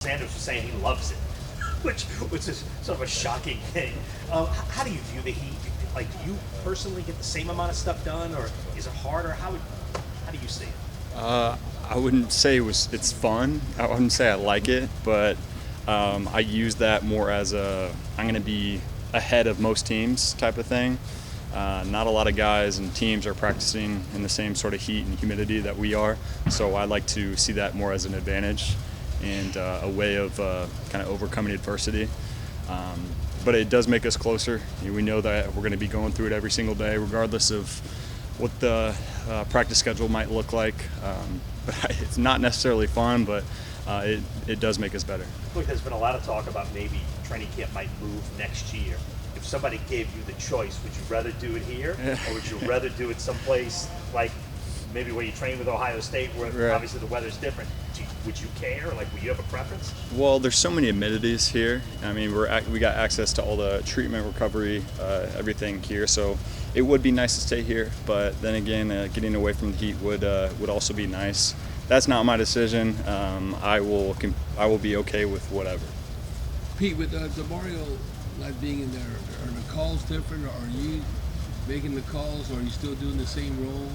Sanders was saying he loves it, which is sort of a shocking thing. How do you view the Heat? Like, do you personally get the same amount of stuff done, or is it harder? How do you see it? I wouldn't say it's fun. I wouldn't say I like it, but I use that more as I'm going to be ahead of most teams type of thing. Not a lot of guys and teams are practicing in the same sort of heat and humidity that we are, so I like to see that more as an advantage and a way of kind of overcoming adversity. But it does make us closer. We know that we're going to be going through it every single day, regardless of what the practice schedule might look like. But it's not necessarily fun, but it does make us better. Look, there's been a lot of talk about maybe training camp might move next year. If somebody gave you the choice, would you rather do it here, or would you rather do it someplace like maybe where you train with Ohio State, where Right. obviously the weather's different? Would you care? Like, would you have a preference? Well, there's so many amenities here. I mean, we got access to all the treatment, recovery, everything here. So it would be nice to stay here, but then again, getting away from the heat would also be nice. That's not my decision. I will be okay with whatever. Pete, with Demario not being in there, are the calls different? Are you making the calls, or are you still doing the same role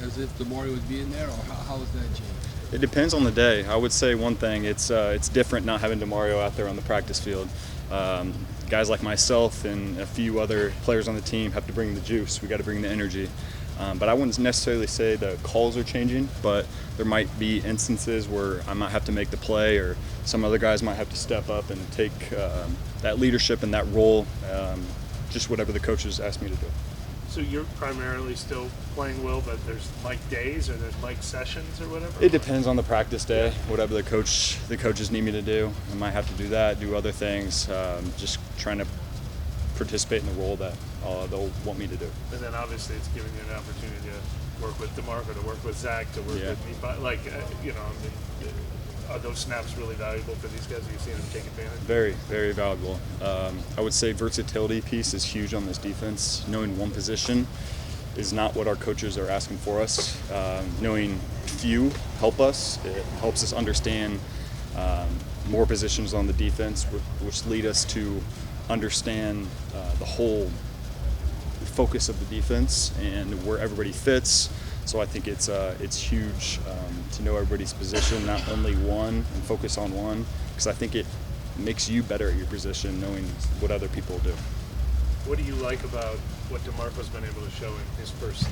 as if Demario was being there, or how has that changed? It depends on the day. I would say one thing, it's different not having Demario out there on the practice field. Guys like myself and a few other players on the team have to bring the juice. We got to bring the energy. But I wouldn't necessarily say the calls are changing, but there might be instances where I might have to make the play, or some other guys might have to step up and take that leadership and that role, just whatever the coaches ask me to do. So you're primarily still playing Will, but there's Mike days or there's Mike sessions or whatever? It depends on the practice day. Whatever the coaches need me to do, I might have to do that, do other things, just trying to participate in the role that they'll want me to do. And then obviously it's giving you an opportunity to work with Demario, to work with Zach, to work with me. But are those snaps really valuable for these guys? Are you seeing them take advantage? Very, very valuable. I would say versatility piece is huge on this defense. Knowing one position is not what our coaches are asking for us. Knowing few help us. It helps us understand more positions on the defense, which lead us to understand the whole focus of the defense and where everybody fits. So I think it's huge to know everybody's position, not only one, and focus on one, because I think it makes you better at your position, knowing what other people do. What do you like about what DeMarco's been able to show in his first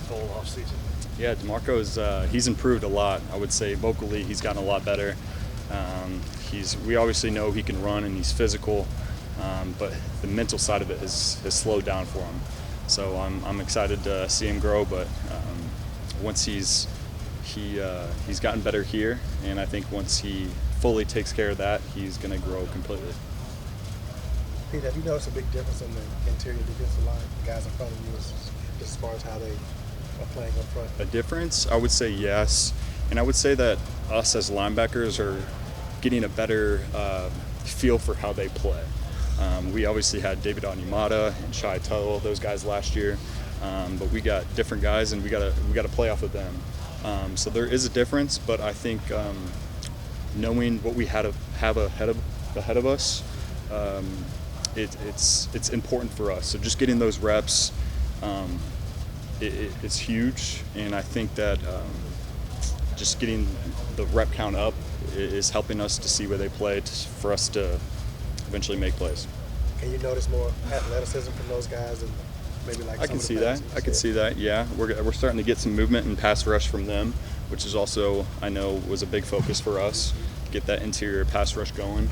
full off season? Yeah, DeMarco's he's improved a lot. I would say vocally he's gotten a lot better. We obviously know he can run and he's physical, but the mental side of it has slowed down for him. So I'm excited to see him grow, but once he's gotten better here, and I think once he fully takes care of that, he's going to grow completely. Pete, have you noticed a big difference in the interior defensive line, the guys in front of you, as far as how they are playing up front? A difference? I would say yes, and I would say that us as linebackers are getting a better feel for how they play. We obviously had David Onyemata and Shai Tuttle, those guys last year, but we got different guys, and we got to play off of them. So there is a difference, but I think knowing what we have ahead of us, it's important for us. So just getting those reps, it's huge, and I think that just getting the rep count up is helping us to see where they play for us to eventually make plays. Can you notice more athleticism from those guys, and maybe like I can see that. I can see that. Yeah, we're starting to get some movement and pass rush from them, which is also, I know, was a big focus for us, get that interior pass rush going.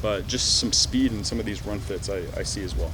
But just some speed in some of these run fits I see as well.